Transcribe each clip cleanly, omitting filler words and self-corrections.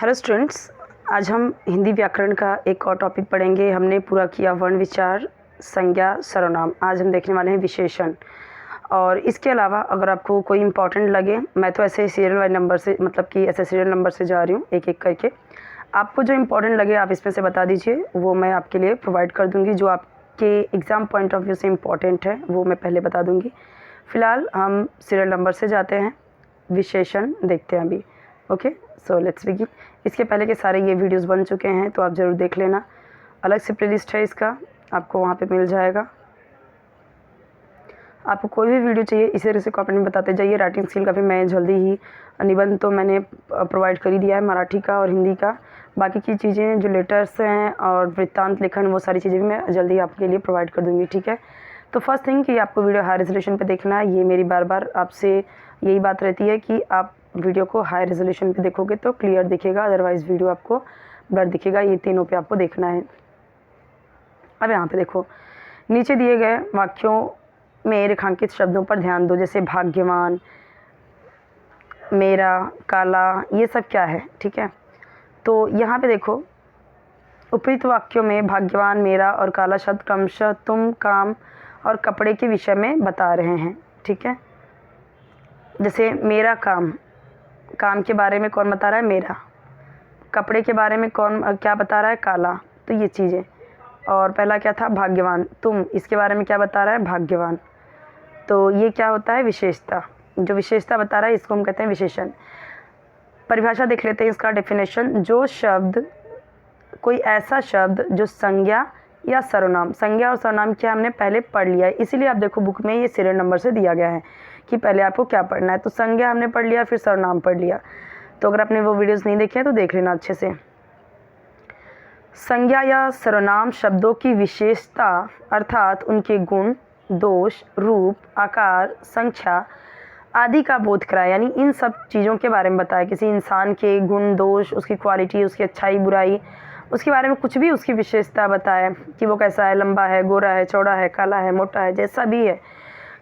Hello students, आज हम हिंदी व्याकरण का एक और टॉपिक पढ़ेंगे। हमने पूरा किया वर्ण विचार, संज्ञा, सर्वनाम। आज हम देखने वाले हैं विशेषण। और इसके अलावा अगर आपको कोई इंपॉर्टेंट लगे, मैं तो ऐसे सीरियल वाइज नंबर से मतलब कि ऐसे सीरियल नंबर से जा रही हूँ एक एक करके। आपको जो इम्पोर्टेंट लगे आप इसमें से बता दीजिए, वो मैं आपके लिए प्रोवाइड कर दूँगी। जो आपके एग्ज़ाम पॉइंट ऑफ व्यू से इम्पॉर्टेंट है वो मैं पहले बता दूँगी। फ़िलहाल हम सीरियल नंबर से जाते हैं, विशेषण देखते हैं अभी। Okay, so let's begin. इसके पहले के सारे ये वीडियोस बन चुके हैं तो आप ज़रूर देख लेना। अलग से प्लेलिस्ट है इसका, आपको वहाँ पे मिल जाएगा। आपको कोई भी वीडियो चाहिए इसी तरह से कमेंट में बताते जाइए। राइटिंग स्किल का भी मैं जल्दी ही निबंध तो मैंने प्रोवाइड कर ही दिया है, मराठी का और हिंदी का। बाकी की चीज़ें जो लेटर्स हैं और वृत्तांत लेखन, वो सारी चीज़ें भी मैं जल्दी आपके लिए प्रोवाइड कर दूँगी, ठीक है। तो फर्स्ट थिंग कि आपको वीडियो हाई रेजोल्यूशन पे देखना है। ये मेरी बार बार आपसे यही बात रहती है कि आप वीडियो को हाई रेजोल्यूशन पे देखोगे तो क्लियर दिखेगा, अदरवाइज़ वीडियो आपको ब्लर दिखेगा। ये तीनों पे आपको देखना है। अब यहाँ पे देखो, नीचे दिए गए वाक्यों में रेखांकित शब्दों पर ध्यान दो। जैसे भाग्यवान, मेरा, काला, ये सब क्या है, ठीक है। तो यहाँ पे देखो, उपयुक्त वाक्यों में भाग्यवान, मेरा और काला शब्द क्रमशः तुम, काम और कपड़े के विषय में बता रहे हैं, ठीक है। जैसे मेरा काम, काम के बारे में कौन बता रहा है? मेरा। कपड़े के बारे में कौन क्या बता रहा है? काला। तो ये चीज़ें। और पहला क्या था? भाग्यवान। तुम, इसके बारे में क्या बता रहा है? भाग्यवान। तो ये क्या होता है? विशेषता। जो विशेषता बता रहा है इसको हम कहते हैं विशेषण। परिभाषा देख लेते हैं इसका डेफिनेशन। जो शब्द, कोई ऐसा शब्द जो संज्ञा या सर्वनाम, संज्ञा और सर्वनाम क्या हमने पहले पढ़ लिया है, इसीलिए आप देखो बुक में ये सीरियल नंबर से दिया गया है कि पहले आपको क्या पढ़ना है। तो संज्ञा हमने पढ़ लिया, फिर सर्वनाम पढ़ लिया। तो अगर आपने वो वीडियोस नहीं देखे हैं तो देख लेना अच्छे से। संज्ञा या सर्वनाम शब्दों की विशेषता अर्थात उनके गुण, दोष, रूप, आकार, संख्या आदि का बोध कराए। यानी इन सब चीज़ों के बारे में बताए। किसी इंसान के गुण, दोष, उसकी क्वालिटी, उसकी अच्छाई, बुराई, उसके बारे में कुछ भी उसकी विशेषता बताए कि वो कैसा है, लंबा है, गोरा है, चौड़ा है, काला है, मोटा है, जैसा भी है।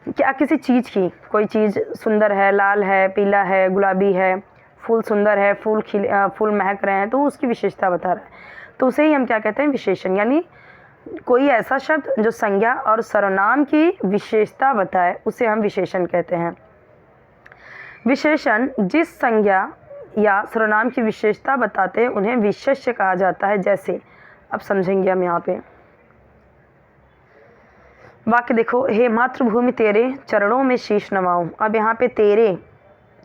क्या किसी चीज़ की, कोई चीज़ सुंदर है, लाल है, पीला है, गुलाबी है, फूल सुंदर है, फूल महक रहे हैं, तो उसकी विशेषता बता रहा है। तो उसे ही हम क्या कहते हैं? विशेषण। यानी कोई ऐसा शब्द जो संज्ञा और सर्वनाम की विशेषता बताए उसे हम विशेषण कहते हैं। विशेषण जिस संज्ञा या सर्वनाम की विशेषता बताते हैं उन्हें विशेष्य कहा जाता है। जैसे अब समझेंगे हम यहाँ पे वाक्य देखो, हे मातृभूमि तेरे चरणों में शीश नवाऊं। अब यहाँ पे तेरे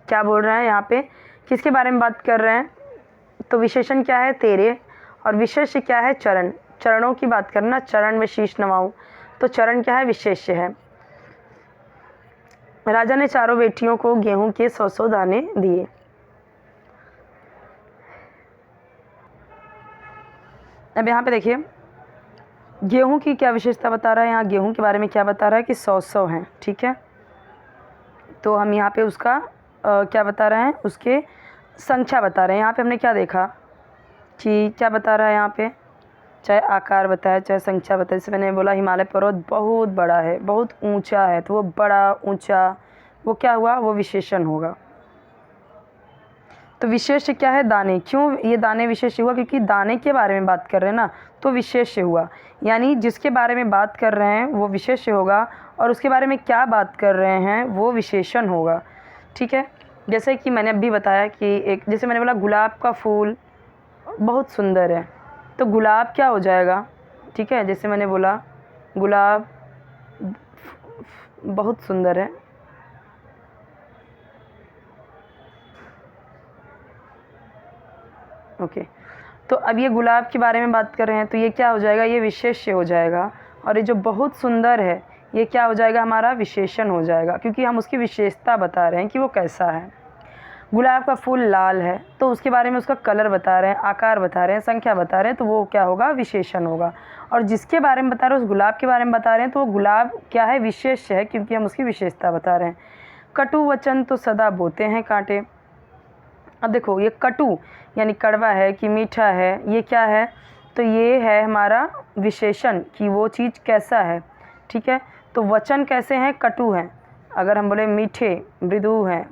क्या बोल रहा है? यहाँ पे किसके बारे में बात कर रहे हैं? तो विशेषण क्या है? तेरे। और विशेष्य क्या है? चरण। चरणों की बात करना, चरण में शीश नवाऊं। तो चरण क्या है? विशेष्य है। राजा ने चारों बेटियों को गेहूं के 100 दाने दिए। अब यहाँ पे देखिए, गेहूं की क्या विशेषता बता रहा है? यहाँ गेहूं के बारे में क्या बता रहा है कि 100 हैं, ठीक है। तो हम यहाँ पे उसका क्या बता रहे हैं? उसके संख्या बता रहे हैं। यहाँ पे हमने क्या देखा कि क्या बता रहा है यहाँ पे? चाहे आकार बताया, चाहे संख्या बताया। जैसे मैंने बोला हिमालय पर्वत बहुत बड़ा है, बहुत ऊंचा है, तो वो बड़ा, ऊंचा, वो क्या हुआ? वो विशेषण होगा। तो विशेष्य क्या है? दाने। क्यों ये दाने विशेष्य हुआ? क्योंकि दाने के बारे में बात कर रहे हैं ना, तो विशेष्य हुआ। यानी जिसके बारे में बात कर रहे हैं वो विशेष्य होगा, और उसके बारे में क्या बात कर रहे हैं वो विशेषण होगा, ठीक है। जैसे कि मैंने अभी बताया कि एक, जैसे मैंने बोला गुलाब का फूल बहुत सुंदर है, तो गुलाब क्या हो जाएगा? ठीक है, जैसे मैंने बोला गुलाब बहुत सुंदर है, ओके। तो अब ये गुलाब के बारे में बात कर रहे हैं तो ये क्या हो जाएगा? ये विशेष्य हो जाएगा। और ये जो बहुत सुंदर है ये क्या हो जाएगा? हमारा विशेषण हो जाएगा, क्योंकि हम उसकी विशेषता बता रहे हैं कि वो कैसा है। गुलाब का फूल लाल है तो उसके बारे में उसका कलर बता रहे हैं, आकार बता रहे हैं, संख्या बता रहे हैं, तो वो क्या होगा? विशेषण होगा। और जिसके बारे में बता रहे हैं, उस गुलाब के बारे में बता रहे हैं, तो वो गुलाब क्या है? विशेष्य है, क्योंकि हम उसकी विशेषता बता रहे हैं। कटु वचन तो सदा बोते हैं कांटे। अब देखो, ये कटु यानी कड़वा है कि मीठा है, ये क्या है? तो ये है हमारा विशेषण कि वो चीज़ कैसा है, ठीक है। तो वचन कैसे हैं? कटु हैं। अगर हम बोले मीठे, मृदु हैं,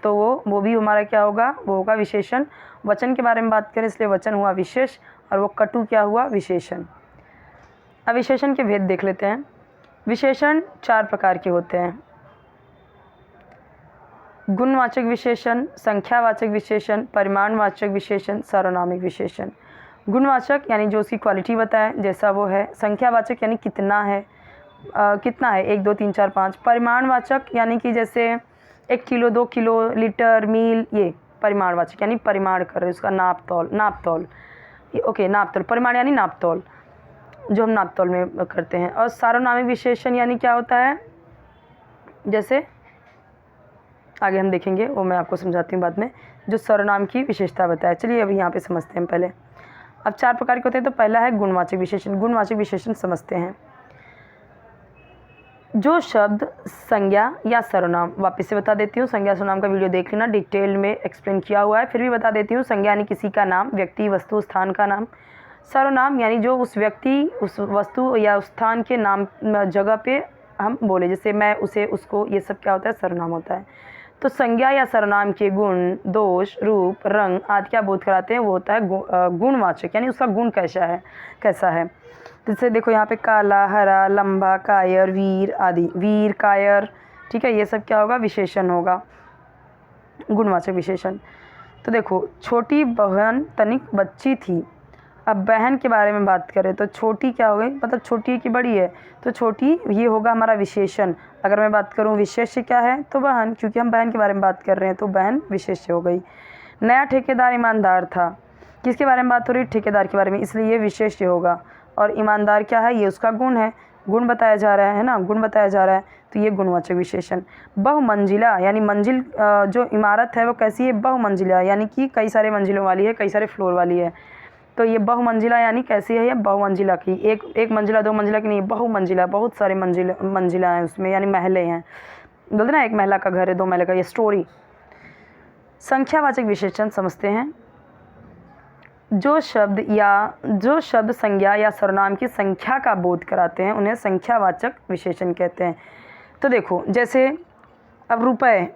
तो वो भी हमारा क्या होगा, वो होगा विशेषण। वचन के बारे में बात करें इसलिए वचन हुआ विशेष, और वो कटु क्या हुआ, विशेषण। अब विशेषण के भेद देख लेते हैं। विशेषण 4 प्रकार के होते हैं। गुणवाचक विशेषण, संख्यावाचक विशेषण, परिमाणवाचक विशेषण, सार्वनामिक विशेषण। गुणवाचक यानी जो उसकी क्वालिटी बताए जैसा वो है। संख्यावाचक यानी कितना है, कितना है, 1 2 3 4 5। परिमाणवाचक यानी कि जैसे 1 किलो 2 किलो लीटर मील, ये परिमाणवाचक यानी परिमाण कर रहे उसका नाप तौल ओके, नाप तौल। परिमाण यानी नाप तौल, जो हम नाप तौल में करते हैं। और सार्वनामिक विशेषण यानी क्या होता है, जैसे आगे हम देखेंगे, वो मैं आपको समझाती हूँ बाद में, जो सर्वनाम की विशेषता बताया। चलिए अभी यहाँ पे समझते हैं पहले। अब 4 प्रकार के होते हैं, तो पहला है गुणवाचक विशेषण। गुणवाचक विशेषण समझते हैं। जो शब्द संज्ञा या सर्वनाम, वापस से बता देती हूँ, संज्ञा सर्वनाम का वीडियो देख लेना, डिटेल में एक्सप्लेन किया हुआ है, फिर भी बता देती हूँ। संज्ञा यानी किसी का नाम, व्यक्ति, वस्तु, स्थान का नाम। सर्वनाम यानी जो उस व्यक्ति, उस वस्तु या उस स्थान के नाम जगह पे हम बोले, जैसे मैं, उसे, उसको, ये सब क्या होता है, सर्वनाम होता है। तो संज्ञा या सर्वनाम के गुण, दोष, रूप, रंग आदि क्या बोध कराते हैं, वो होता है गुणवाचक, यानी उसका गुण कैसा है। जैसे देखो यहाँ पे काला, हरा, लंबा, कायर, वीर आदि। वीर, कायर, ठीक है, ये सब क्या होगा, विशेषण होगा, गुणवाचक विशेषण। तो देखो, छोटी बहन तनिक बच्ची थी। अब बहन के बारे में बात करें तो छोटी क्या हो गई, मतलब छोटी है कि बड़ी है, तो छोटी ये होगा हमारा विशेषण। अगर मैं बात करूँ विशेष्य क्या है, तो बहन, क्योंकि हम बहन के बारे में बात कर रहे हैं, तो बहन विशेष्य हो गई। नया ठेकेदार ईमानदार था। किसके बारे में बात हो रही है, ठेकेदार के बारे में, इसलिए ये विशेष्य होगा। और ईमानदार क्या है, ये उसका गुण है, गुण बताया जा रहा है ना, गुण बताया जा रहा है, तो ये गुणवाचक विशेषण। बहुमंजिला यानी मंजिल, जो इमारत है वो कैसी है, बहुमंजिला, यानी कि कई सारे मंजिलों वाली है, कई सारे फ्लोर वाली है। तो ये बहुमंजिला यानी कैसी है, ये बहुमंजिला की, एक मंजिला 2 मंजिला की नहीं, बहुमंजिला, बहुत सारे मंजिला हैं उसमें, यानी महलें हैं। बोलते ना, एक महला का घर है, 2 महले का, ये स्टोरी। संख्यावाचक विशेषण समझते हैं। जो शब्द संज्ञा या सर्वनाम की संख्या का बोध कराते हैं उन्हें संख्यावाचक विशेषण कहते हैं। तो देखो, जैसे अब रुपए,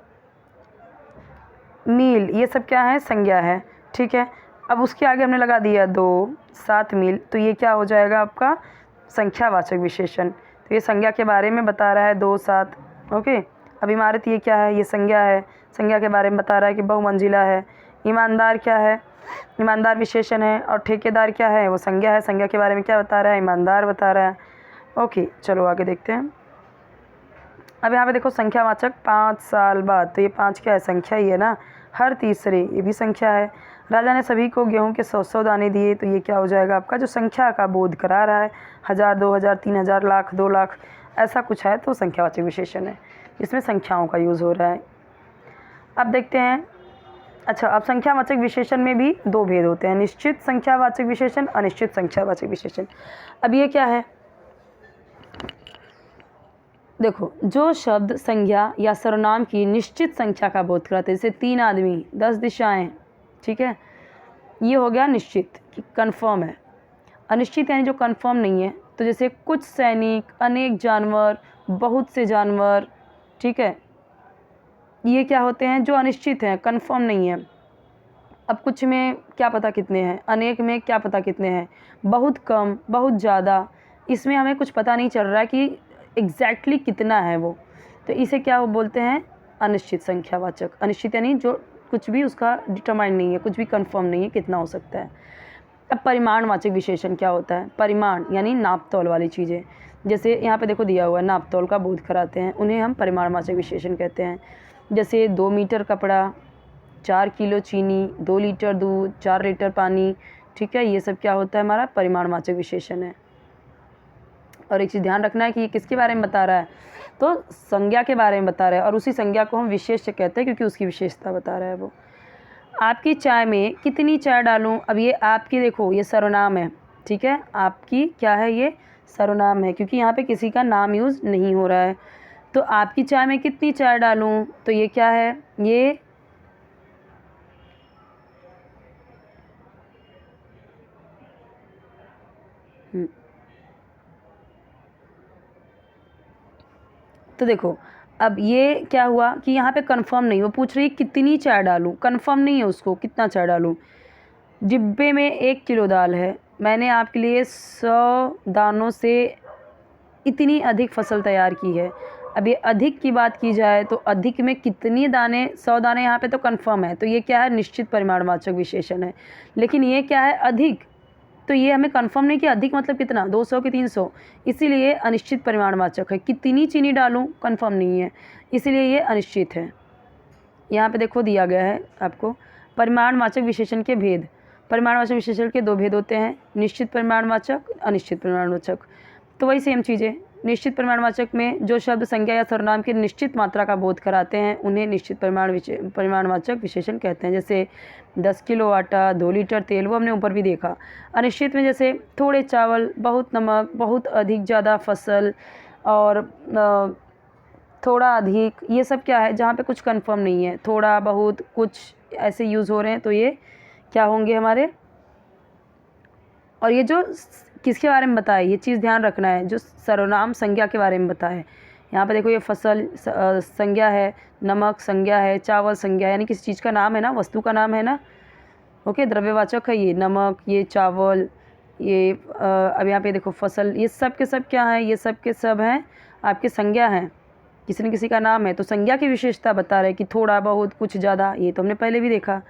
मील, ये सब क्या है, संज्ञा है, ठीक है। अब उसके आगे हमने लगा दिया 2 7 मील, तो ये क्या हो जाएगा आपका, संख्यावाचक विशेषण। तो ये संज्ञा के बारे में बता रहा है, 2 7, ओके। अब इमारत, ये क्या है, ये संज्ञा है, संज्ञा के बारे में बता रहा है कि बहुमंजिला है। ईमानदार क्या है, ईमानदार विशेषण है। और ठेकेदार क्या है, वो संज्ञा है, संज्ञा के बारे में क्या बता रहा है, ईमानदार बता रहा है। ओके, चलो आगे देखते हैं। अब यहाँ पे देखो, संख्यावाचक 5 साल बाद, तो ये 5 क्या है, संख्या ही है ना। हर तीसरे, ये भी संख्या है। राजा ने सभी को गेहूं के 100 दाने दिए, तो ये क्या हो जाएगा आपका, जो संख्या का बोध करा रहा है, 1000 2000 3000 लाख 2 लाख, ऐसा कुछ है, तो संख्यावाचक विशेषण है, इसमें संख्याओं का यूज़ हो रहा है। अब देखते हैं, अच्छा, अब संख्यावाचक विशेषण में भी 2 भेद होते हैं, निश्चित संख्यावाचक विशेषण, अनिश्चित संख्यावाचक विशेषण। अब ये क्या है, देखो, जो शब्द संज्ञा या सर्वनाम की निश्चित संख्या का बोध कराते हैं, जैसे 3 आदमी 10 दिशाएं, ठीक है, ये हो गया निश्चित, कि कन्फर्म है। अनिश्चित यानी जो कन्फर्म नहीं है, तो जैसे कुछ सैनिक, अनेक जानवर, बहुत से जानवर, ठीक है, ये क्या होते हैं, जो अनिश्चित हैं, कन्फर्म नहीं है। अब कुछ में क्या पता कितने हैं, अनेक में क्या पता कितने हैं, बहुत कम, बहुत ज़्यादा, इसमें हमें कुछ पता नहीं चल रहा है कि एग्जैक्टली कितना है वो, तो इसे क्या वो बोलते हैं, अनिश्चित संख्यावाचक। अनिश्चित यानी जो कुछ भी उसका डिटरमाइन नहीं है, कुछ भी कंफर्म नहीं है कितना हो सकता है। अब परिमाणवाचक विशेषण क्या होता है, परिमाण यानी नाप तौल वाली चीज़ें, जैसे यहाँ पे देखो दिया हुआ है, नाप तौल का बोध कराते हैं, उन्हें हम परिमाणवाचक विशेषण कहते हैं। जैसे 2 मीटर कपड़ा, 4 किलो चीनी, 2 लीटर दूध, 4 लीटर पानी, ठीक है, ये सब क्या होता है, हमारा परिमाणवाचक विशेषण है। और एक चीज़ ध्यान रखना है कि ये किसके बारे में बता रहा है, तो संज्ञा के बारे में बता रहा है, और उसी संज्ञा को हम विशेष्य कहते हैं क्योंकि उसकी विशेषता बता रहा है वो। आपकी चाय में कितनी चाय डालूं, अब ये आपकी, देखो ये सर्वनाम है, ठीक है, आपकी क्या है, ये सर्वनाम है, क्योंकि यहाँ पे किसी का नाम यूज़ नहीं हो रहा है। तो आपकी चाय में कितनी चाय डालूं, तो ये क्या है, ये तो देखो, अब ये क्या हुआ कि यहाँ पे कंफर्म नहीं, वो पूछ रही है कितनी चाय डालूँ, कंफर्म नहीं है उसको कितना चाय डालूँ। डिब्बे में 1 किलो दाल है, मैंने आपके लिए 100 दानों से इतनी अधिक फसल तैयार की है। अब ये अधिक की बात की जाए तो अधिक में कितनी दाने, 100 दाने यहाँ पे तो कंफर्म है, तो ये क्या है, निश्चित परिमाणवाचक विशेषण है। लेकिन ये क्या है, अधिक, तो ये हमें कंफर्म नहीं कि अधिक मतलब कितना, 200 कि 300, इसीलिए अनिश्चित परिमाणवाचक है। कितनी चीनी डालूं, कंफर्म नहीं है, इसीलिए ये अनिश्चित है। यहाँ पे देखो दिया गया है आपको परिमाणवाचक विशेषण के भेद। परिमाणवाचक विशेषण के 2 भेद होते हैं, निश्चित परिमाणवाचक, अनिश्चित परिमाणवाचक। तो वही सेम चीज़ है। निश्चित परिमाणवाचक में जो शब्द संज्ञा या सर्वनाम की निश्चित मात्रा का बोध कराते हैं उन्हें निश्चित परिमाणवाचक विशेषण कहते हैं। जैसे 10 किलो आटा, 2 लीटर तेल, वो हमने ऊपर भी देखा। अनिश्चित में जैसे थोड़े चावल, बहुत नमक, बहुत अधिक ज़्यादा फसल और थोड़ा अधिक, ये सब क्या है, जहाँ पे कुछ कंफर्म नहीं है, थोड़ा बहुत कुछ ऐसे यूज़ हो रहे हैं, तो ये क्या होंगे हमारे। और ये जो किसके बारे में बताया, ये चीज़ ध्यान रखना है, जो सर्वनाम संज्ञा के बारे में बताया है। यहाँ पे देखो ये फसल संज्ञा है, नमक संज्ञा है, चावल संज्ञा, यानी किसी चीज़ का नाम है ना, वस्तु का नाम है ना। ओके, द्रव्यवाचक है ये नमक, ये चावल, ये अब यहाँ पे देखो फसल, ये सब के सब क्या है, ये सब के सब हैं आपके संज्ञा हैं, किसी न किसी का नाम है, तो संज्ञा की विशेषता बता रहे कि थोड़ा बहुत कुछ ज़्यादा, ये तो हमने पहले भी देखा।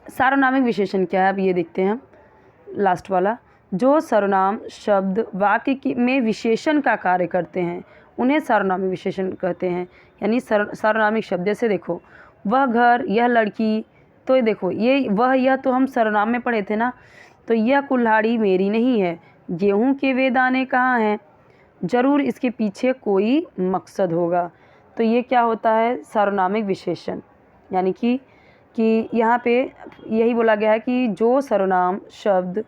सार्वनामिक विशेषण क्या है, अब ये देखते हैं हम, लास्ट वाला। जो सर्वनाम शब्द वाक्य में विशेषण का कार्य करते हैं उन्हें सार्वनामिक विशेषण कहते हैं। यानी सार्वनामिक शब्द, जैसे देखो वह घर, यह लड़की, तो ये देखो ये वह यह तो हम सर्वनाम में पढ़े थे ना, तो यह कुल्हाड़ी मेरी नहीं है, गेहूं के वे दाने कहाँ हैं, ज़रूर इसके पीछे कोई मकसद होगा। तो ये क्या होता है, सार्वनामिक विशेषण। यानी कि यहाँ पे यही बोला गया है कि जो सर्वनाम शब्द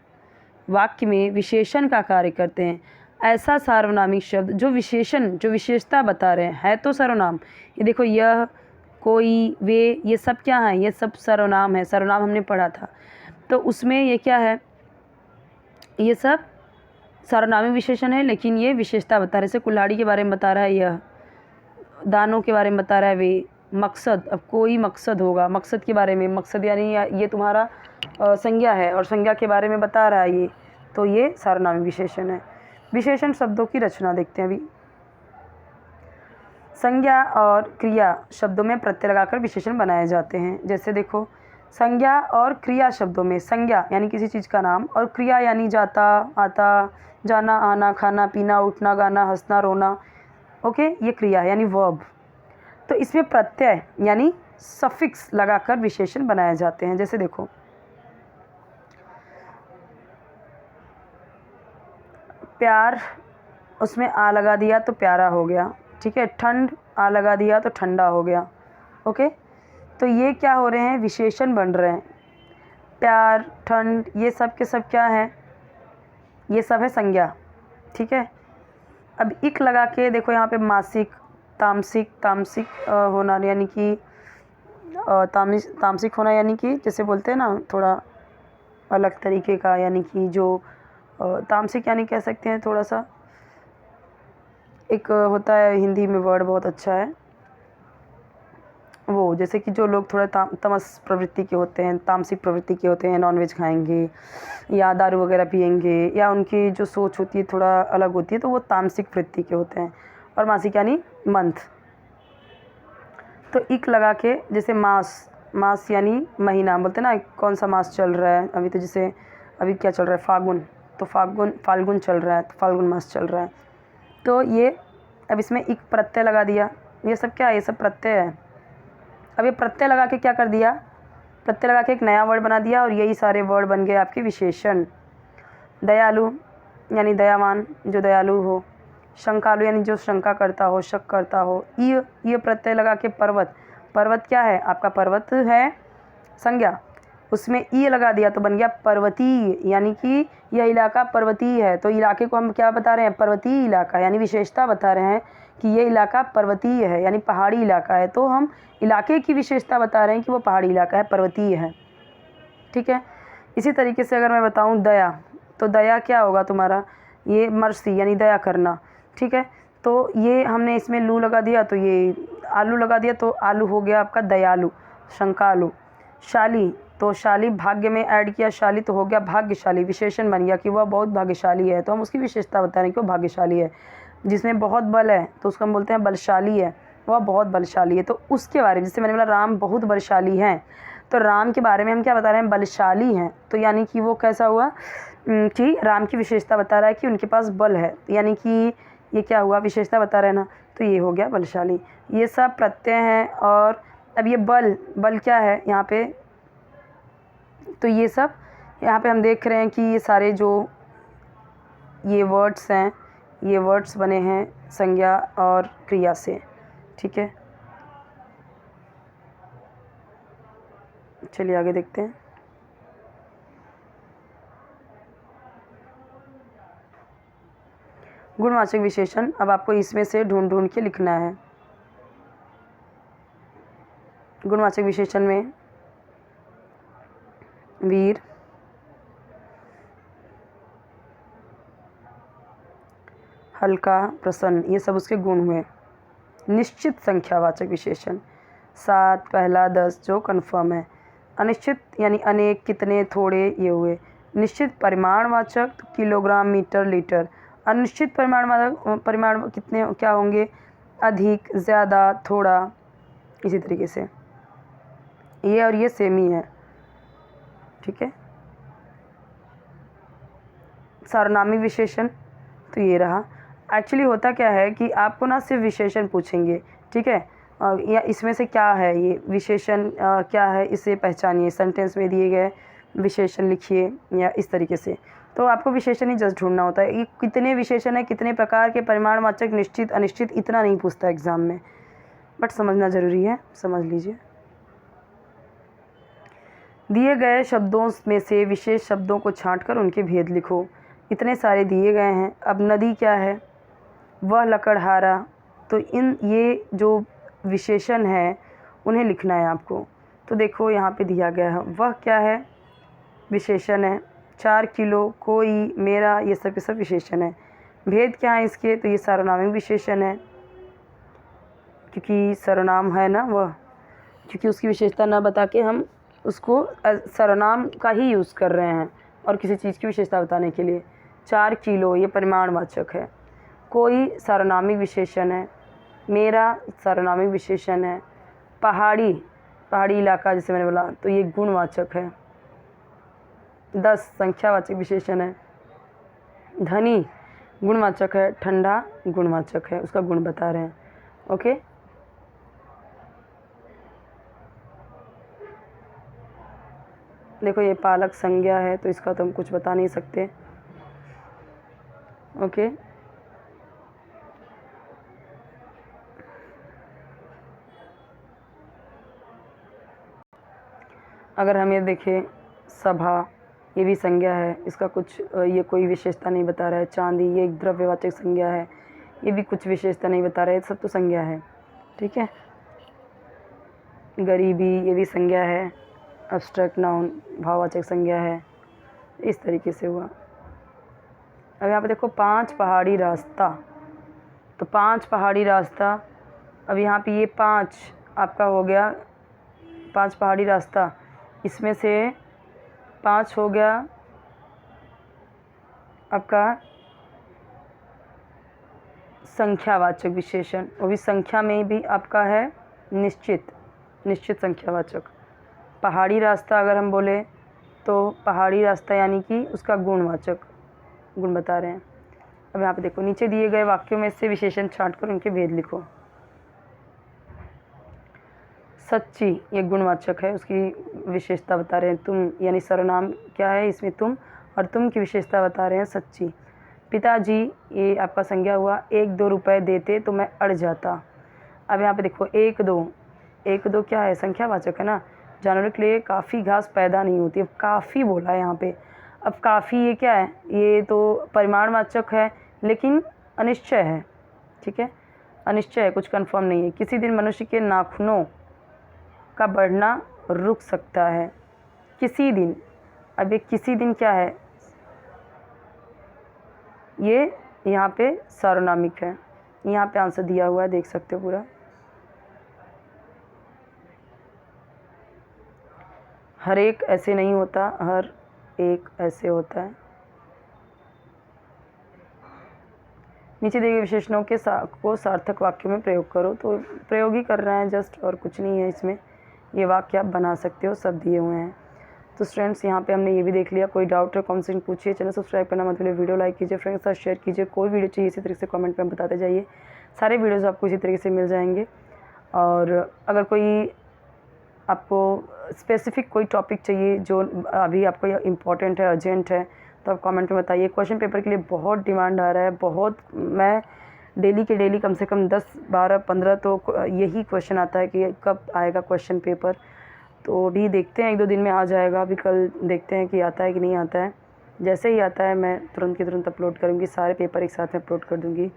वाक्य में विशेषण का कार्य करते हैं, ऐसा सार्वनामिक शब्द जो विशेषण, जो विशेषता बता रहे हैं, है तो सर्वनाम। ये देखो यह, कोई, वे, ये सब क्या हैं, ये सब सर्वनाम है, सर्वनाम हमने पढ़ा था। तो उसमें ये क्या है, ये सब सर्वनामिक विशेषण है, लेकिन ये विशेषता बता रहे हैं। जैसे कुल्हाड़ी के बारे में बता रहा है, यह दानों के बारे में बता रहा है, वे, मकसद, अब कोई मकसद होगा, मकसद के बारे में, मकसद यानी ये तुम्हारा संज्ञा है और संज्ञा के बारे में बता रहा है ये, तो ये सार्वनामिक विशेषण है। विशेषण शब्दों की रचना देखते हैं अभी। संज्ञा और क्रिया शब्दों में प्रत्यय लगाकर विशेषण बनाए जाते हैं। जैसे देखो संज्ञा और क्रिया शब्दों में, संज्ञा यानी किसी चीज़ का नाम, और क्रिया यानी जाता, आता, जाना, आना, खाना, पीना, उठना, गाना, हंसना, रोना। ओके, ये क्रिया यानी वर्ब। तो इसमें प्रत्यय यानी सफिक्स लगाकर विशेषण बनाए जाते हैं। जैसे देखो प्यार, उसमें आ लगा दिया तो प्यारा हो गया, ठीक है। ठंड, आ लगा दिया तो ठंडा हो गया। ओके, तो ये क्या हो रहे हैं, विशेषण बन रहे हैं। प्यार, ठंड, ये सब के सब क्या है, ये सब है संज्ञा, ठीक है। अब इक लगा के देखो यहाँ पे मासिक, तामसिक, तामसिक होना यानी कि तामसिक होना, यानी कि जैसे बोलते हैं ना थोड़ा अलग तरीके का, यानी कि जो तामसिक यानी कह सकते हैं थोड़ा सा, एक होता है हिंदी में वर्ड बहुत अच्छा है वो, जैसे कि जो लोग थोड़ा तमस प्रवृत्ति के होते हैं, तामसिक प्रवृत्ति के होते हैं, नॉनवेज खाएंगे या दारू वगैरह पिएंगे, या उनकी जो सोच होती है थोड़ा अलग होती है, तो वो तामसिक वृत्ति के होते हैं। और मासिक यानी मंथ। तो इक लगा के, जैसे मास, मास यानी महीना, बोलते हैं ना कौन सा मास चल रहा है अभी, तो जैसे अभी क्या चल रहा है, फागुन, तो फाल्गुन चल रहा है, तो फाल्गुन मास चल रहा है। तो ये अब इसमें इक प्रत्यय लगा दिया, ये सब क्या है, ये सब प्रत्यय है। अब ये प्रत्यय लगा के क्या कर दिया, प्रत्यय लगा के एक नया वर्ड बना दिया, और यही सारे वर्ड बन गए आपके विशेषण। दयालु यानी दयावान, जो दयालु हो। शंकालु यानी जो शंका करता हो, शक करता हो। ये प्रत्यय लगा के पर्वत, पर्वत क्या है आपका, पर्वत है संज्ञा, उसमें ई लगा दिया तो बन गया पर्वतीय, यानी कि यह इलाका पर्वतीय है। तो इलाके को हम क्या बता रहे हैं, पर्वतीय इलाका, यानी विशेषता बता रहे हैं कि ये इलाका पर्वतीय है, यानी पहाड़ी इलाका है। तो हम इलाके की विशेषता बता रहे हैं कि वो पहाड़ी इलाका है, पर्वतीय है, ठीक है। इसी तरीके से अगर मैं बताऊं दया, तो दया क्या होगा तुम्हारा, ये मर्सी यानी दया करना। ठीक है। तो ये हमने इसमें लू लगा दिया, तो ये आलू लगा दिया, तो आलू हो गया आपका दयालु, शंकालु। शाली, तो शाली भाग्य में ऐड किया शाली, तो हो गया भाग्यशाली, विशेषण बन गया कि वह बहुत भाग्यशाली है, तो हम उसकी विशेषता बता रहे हैं कि वो भाग्यशाली है। जिसमें बहुत बल है तो उसको हम बोलते हैं बलशाली है, वह बहुत बलशाली है। तो उसके बारे में, जैसे मैंने बोला राम बहुत बलशाली हैं, तो राम के बारे में हम क्या बता रहे हैं, बलशाली हैं। तो यानी कि वो कैसा हुआ कि राम की विशेषता बता रहा है कि उनके पास बल है, यानी कि ये क्या हुआ, विशेषता बता रहे हैं ना, तो ये हो गया बलशाली। ये सब प्रत्यय हैं। और अब ये बल क्या है यहाँ पे, तो ये सब यहाँ पे हम देख रहे हैं कि ये सारे जो ये वर्ड्स हैं, ये वर्ड्स बने हैं संज्ञा और क्रिया से, ठीक है। चलिए आगे देखते हैं। गुणवाचक विशेषण, अब आपको इसमें से ढूंढ के लिखना है। गुणवाचक विशेषण में वीर, हल्का, प्रसन्न, ये सब उसके गुण हुए। निश्चित संख्यावाचक विशेषण 7, पहला, 10 जो कन्फर्म है। अनिश्चित यानी अनेक, कितने, थोड़े, ये हुए। निश्चित परिमाणवाचक तो किलोग्राम, मीटर, लीटर। अनिश्चित परिमाण कितने क्या होंगे, अधिक, ज़्यादा, थोड़ा, इसी तरीके से। ये और ये सेम ही है, ठीक है। सार्वनामिक विशेषण तो ये रहा। एक्चुअली होता क्या है कि आपको ना सिर्फ विशेषण पूछेंगे, ठीक है, या इसमें से क्या है ये विशेषण, क्या है इसे पहचानिए, सेंटेंस में दिए गए विशेषण लिखिए, या इस तरीके से। तो आपको विशेषण ही जस्ट ढूंढना होता है। ये कितने विशेषण है, कितने प्रकार के, परिमाणवाचक, निश्चित, अनिश्चित, इतना नहीं पूछता एग्जाम में, बट समझना ज़रूरी है, समझ लीजिए। दिए गए शब्दों में से विशेष शब्दों को छांटकर उनके भेद लिखो। इतने सारे दिए गए हैं। अब नदी क्या है, वह लकड़हारा, तो ये जो विशेषण है उन्हें लिखना है आपको। तो देखो यहाँ पे दिया गया है, वह क्या है, विशेषण है। 4 किलो, कोई, मेरा, ये सब विशेषण है। भेद क्या है इसके, तो ये सर्वनामिक विशेषण है, क्योंकि सर्वनाम है ना वह, क्योंकि उसकी विशेषता ना बता के हम उसको सर्वनाम का ही यूज़ कर रहे हैं और किसी चीज़ की विशेषता बताने के लिए। 4 किलो ये परिमाणवाचक है। कोई सर्वनामिक विशेषण है। मेरा सर्वनामिक विशेषण है। पहाड़ी इलाका जैसे मैंने बोला, तो ये गुणवाचक है। 10 संख्यावाचक विशेषण है। धनी गुणवाचक है। ठंडा गुणवाचक है, उसका गुण बता रहे हैं। ओके, देखो ये पालक संज्ञा है, तो इसका तो हम कुछ बता नहीं सकते। ओके, अगर हम ये देखें सभा, ये भी संज्ञा है, इसका कुछ ये कोई विशेषता नहीं बता रहा है। चांदी ये एक द्रव्यवाचक संज्ञा है, ये भी कुछ विशेषता नहीं बता रहा है, सब तो संज्ञा है, ठीक है। गरीबी ये भी संज्ञा है, एब्स्ट्रैक्ट नाउन, भाववाचक संज्ञा है। इस तरीके से हुआ। अब यहाँ पे देखो 5 पहाड़ी रास्ता, तो 5 पहाड़ी रास्ता, अब यहाँ पे ये 5 आपका हो गया 5 पहाड़ी रास्ता, इसमें से 5 हो गया आपका संख्यावाचक विशेषण, वो भी संख्या में भी आपका है निश्चित संख्यावाचक। पहाड़ी रास्ता अगर हम बोले तो पहाड़ी रास्ता यानी कि उसका गुणवाचक, गुण बता रहे हैं। अब यहाँ पे देखो नीचे दिए गए वाक्यों में से विशेषण छांटकर उनके भेद लिखो। सच्ची ये गुणवाचक है, उसकी विशेषता बता रहे हैं। तुम यानी सर्वनाम क्या है इसमें, तुम, और तुम की विशेषता बता रहे हैं सच्ची। पिताजी ये आपका संज्ञा हुआ। 1-2 रुपए देते तो मैं अड़ जाता। अब यहाँ पे देखो 1-2 क्या है, संख्यावाचक है ना। जानवरों के लिए काफ़ी घास पैदा नहीं होती। अब काफ़ी बोला है यहाँ पे। अब काफ़ी ये क्या है, ये तो परिमाणवाचक है लेकिन अनिश्चय है, ठीक है, अनिश्चय है, कुछ कंफर्म नहीं है। किसी दिन मनुष्य के नाखूनों का बढ़ना रुक सकता है। किसी दिन, अब ये किसी दिन क्या है, ये यहाँ पे सार्वनामिक है, यहाँ पे आंसर दिया हुआ है, देख सकते हो पूरा। हर एक ऐसे नहीं होता, हर एक ऐसे होता है। नीचे दिए गए विशेषणों के को सार्थक वाक्यों में प्रयोग करो। तो प्रयोग ही कर रहे हैं जस्ट, और कुछ नहीं है इसमें। ये वाक्य आप बना सकते हो, सब दिए हुए हैं। तो स्टूडेंट्स यहाँ पे हमने ये भी देख लिया। कोई डाउट है कमेंट पूछिए, चैनल सब्सक्राइब करना मत भूलिए, वीडियो लाइक कीजिए, फ्रेंड्स के साथ शेयर कीजिए। कोई वीडियो चाहिए इसी तरीके से कमेंट में बताते जाइए, सारे वीडियोज़ आपको इसी तरीके से मिल जाएंगे। और अगर कोई आपको स्पेसिफिक कोई टॉपिक चाहिए जो अभी आपको इम्पॉर्टेंट है, अर्जेंट है, तो आप कमेंट में बताइए। क्वेश्चन पेपर के लिए बहुत डिमांड आ रहा है, बहुत। मैं डेली के डेली कम से कम 10, 12, 15 तो यही क्वेश्चन आता है कि कब आएगा क्वेश्चन पेपर। तो अभी देखते हैं, 1-2 दिन में आ जाएगा। अभी कल देखते हैं कि आता है कि नहीं आता है। जैसे ही आता है मैं तुरंत की तुरंत अपलोड करूँगी, सारे पेपर एक साथ में अपलोड कर दूँगी।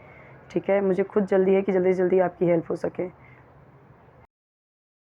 ठीक है, मुझे खुद जल्दी है कि जल्दी से जल्दी आपकी हेल्प हो सके।